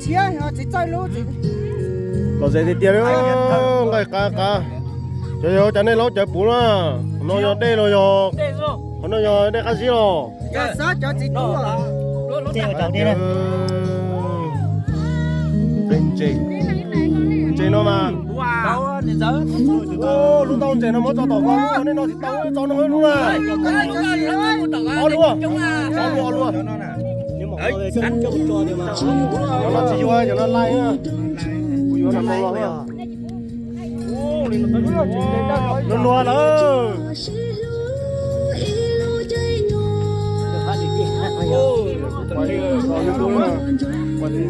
chia họ chỉ chơi lú chỉ nó sẽ đi tiền đó ngày cá chơi cho nên nó chơi bún à nó đây rồi nó đây cái gì rồi cho sao cho chỉ tu à chơi vào đi nè bên chị nó mà đâu thì giờ ô lúc tao chị nó mới cho tao con nên nó thì tao cho nó hết luôn à có luôn có luôn nhưng mà cắn cho cho thì mà nó chỉ cho nó like á nó lo lo nó lo đó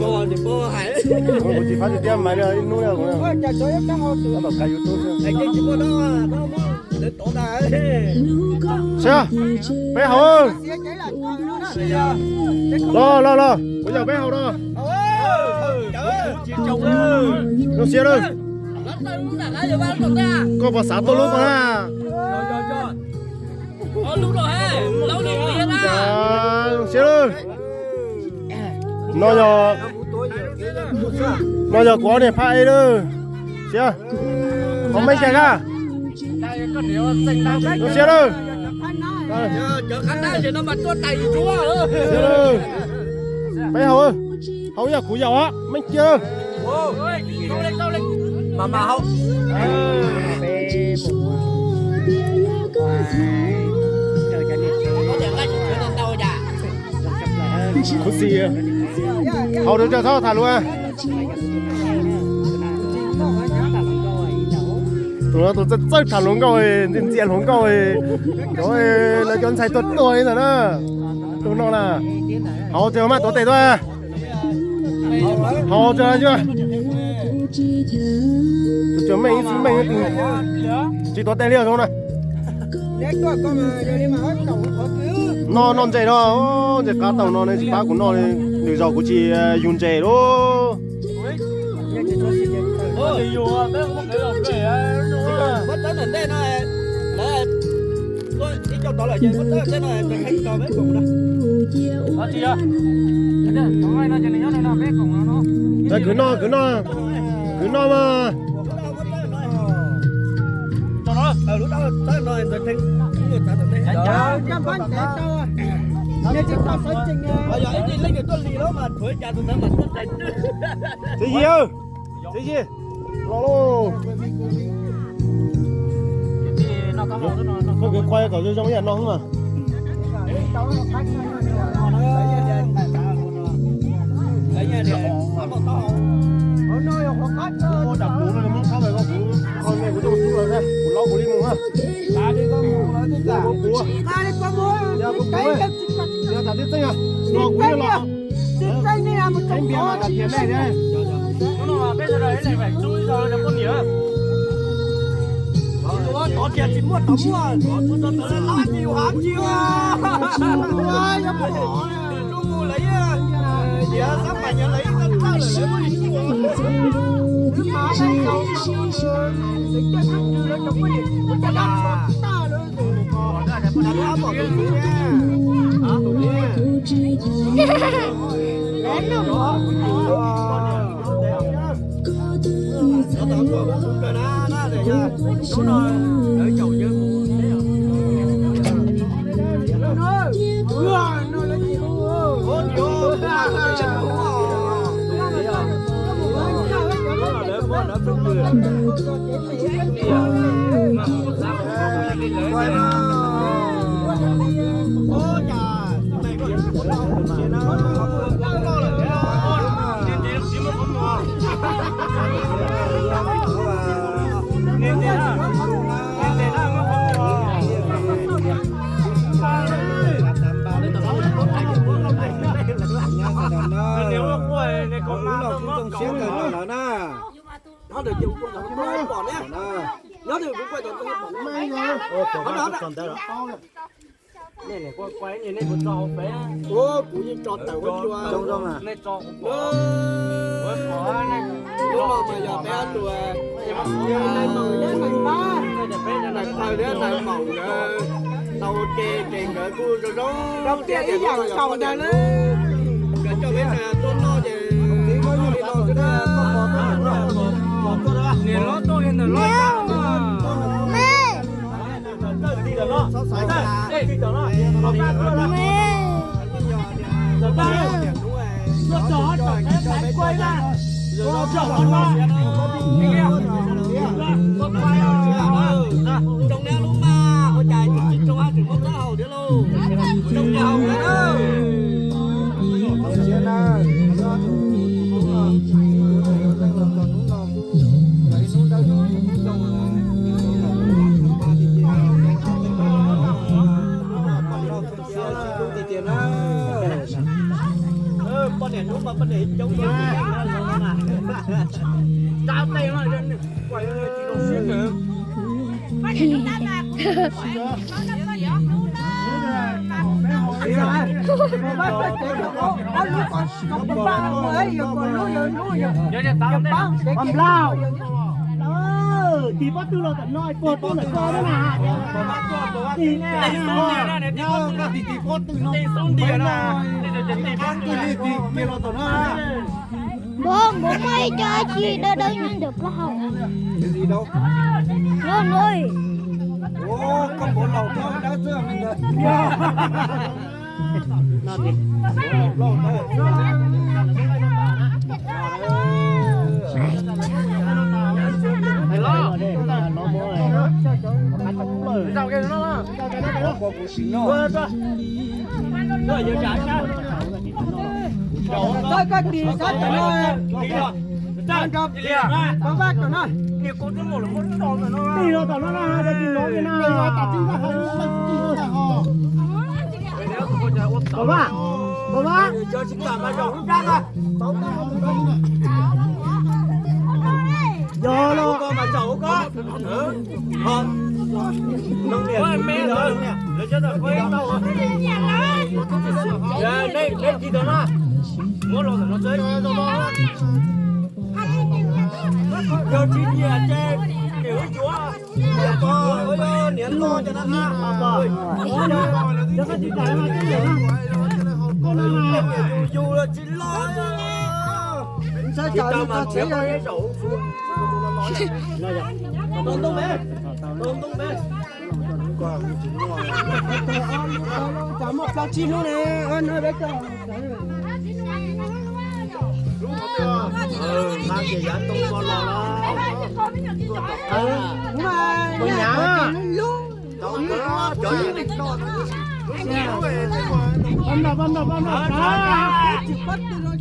con thì bơ hải con chỉ phát được máy này nuôi được không? cho chơi cái hồ từ Nó cài YouTube. cái chỉ bơ đó để tổ đại Chưa? Bé hầu. chia chơi là Lo. Bây giờ bé hầu đó. Nó xia rồi. Có bà xã tôi lúc mà. lúc rồi ha lâu đi tiền á Xia rồi. Nó giờ có để phải đó. Xia. Không mấy cái à? Nó xia rồi. chờ khán giả thì nó mà cho tay chúa Xia rồi. Bé hầu ơi. Hầu giờ củ dầu á, mấy chưa? mà không Có gì à? Hầu được cho sao thả luôn à? Tụi nó rất thả luôn rồi, tiền tiền luôn rồi. Rồi là con xài tốt tuổi rồi đó. Tụi nó là hầu chưa mà tốt tệ thôi à? Hầu chưa chưa? Tụi chúng mình xin mình chỉ tốt tệ liều không này? Nó non chạy đó, chạy cá tàu nó này chỉ ba của nó này, từ giờ của chị dùng chạy đó. mất tới lần đây này là tôi đi trong đó là gì mất tới đây này mình hay cho mấy cùng đó đó chị ơi nó ai nó cho nên nó bé cùng nó Đấy cứ no mà. cho nó lúc đó tới nơi tôi thấy người ta thấy cho bánh để tao nhà chỉ tao phải chừng bây giờ anh đi lấy cái con lì đó mà thổi trà tôi thấy mặt nó thành Cái gì ơi? Cái gì? Lo lo. nó có một nó Có cái quay cả trong nhà nó không à? lấy nhà để nó to ở nơi họ cắt Cô đập cú nó muốn khá về con này của tôi xuống rồi đây. Của lo của đi mùng ha. ta đi có mua Có cú à? cái Giờ thả tiếp tinh à? Lo cú lo. cái này là một Anh trong bia mà đặt tiền này đây. nó bây giờ đấy này phải chui rồi nó con nhớ có tiền thì mua tấm mua tôi tới lá nhiều hám nhiều à đúng mua lấy giờ sắp phải nhận lấy tất cả là lấy mấy đúng rồi đỡ chầu chứ nó được dùng con nó hết bỏ nhé nó được cũng quay toàn hết bỏ May rồi. này này quay như này một trò bé ô cũng như trò tàu con chua trong mà này trò cũng bỏ này lúc mà giờ bé chua này màu đấy màu ba này thời đấy này màu tàu kề kề ngỡ cu rồi đó đâu tiền cái dòng sầu đây nữa cho bé này tôi lo về đi đó nó giờ ba nó chó nó quay ra nó chó nó trong nhà luôn mà ôi trời trong hai trường mốt đó hầu nữa luôn trong nhà hầu nữa con này nó mà con này chống nó tao tay nó lên quay chỉ đồ xuyên nữa thì bắt tư là tận nói bột con là con đó mà thì nghe thì bột tư nó xong tiền à thì kia lo tận nó bố mới cho chị đâu đâu nhận được có không cái gì đâu luôn ơi ô con bố lẩu cho đã xưa mình rồi nó đi lẩu sao cái nó rồi giờ trả sao tôi có đi sát cho nó Trang cấp đi liền có bác cho nó thì con cái một là con đòn rồi nó đi rồi tao nó là để nó cái nào rồi tao chính là hơi bố cho chính cả mà rộng ra à giờ nó con mà chậu có nông nghiệp mẹ rồi để cho nó quay đâu rồi đây gì đó nó muốn lo nó chơi cho chín nhà chơi kiểu chúa có niệm lo cho nó cho cái gì cái mà cái dù là chín lo sao chỉ trời tao mà nó chế chỉ cái rượu tôm tôm bé chả một bao chi luôn nè ơn ơi bé cho mang về giá tôm con lò đúng rồi Bên nhà luôn chỗ gì đi bấm đâu chỉ bắt từ rồi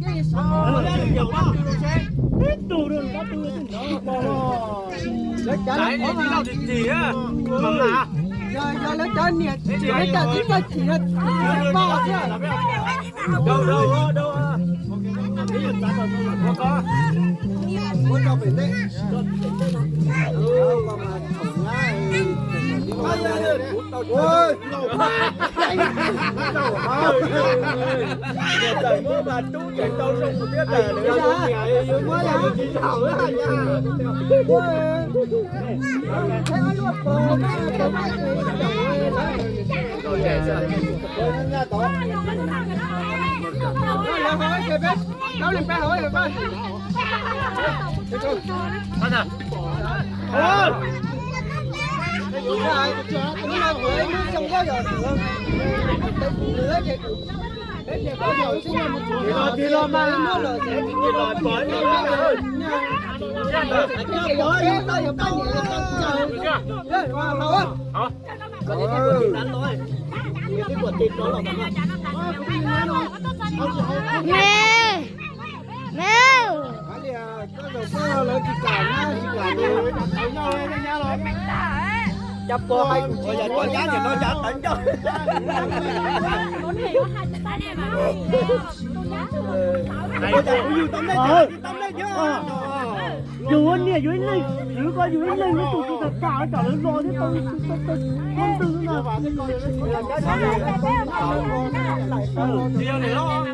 cái ít đủ được có từ lấy trả đấy nó đi đâu gì á mầm là giờ lấy trả nhiệt lấy trả chỉ có chỉ là bao chứ đâu có muốn cho về đấy ôi trời mưa mà chú chạy đâu xong một tiết là để cho nhà mới là chỉ thảo á đâu lên bé hỏi rồi ba đúng rồi với nước sông có rồi nữa thì đến giờ có rồi chứ mà thì lo mà nước rồi sẽ bị lòi cõi nó rồi cái có tới giờ có nhiều trời hả có những cái quần thịt ăn thôi những cái quần thịt đó là mẹ mẹ có rồi chỉ cả chập bò hay bây giờ có giá thì nó trả tỉnh cho bây giờ có nhiều tâm đấy chứ dù anh nè dù anh lên dù coi dù anh lên nó tụt tụt cả nó lo chứ tôi con tư nào vào cái coi điều này nó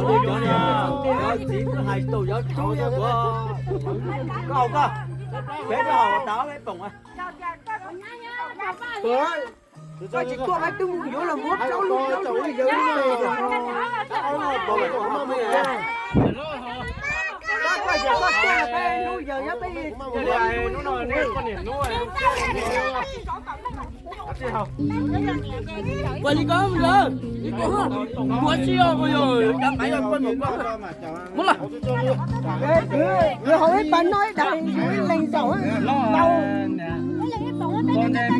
đi chỗ này chỉ có hai tàu gió chỗ của có không bé cho họ táo bé bổng à rồi chỉ có hai tung vô là mốt cháu luôn cháu thì giờ Quay đi con rồi. Đi con ha. Quá chiêu rồi. Đâm bảy con quên một con. Muốn là. Rồi hỏi bạn nói đại lên dầu á. Đâu.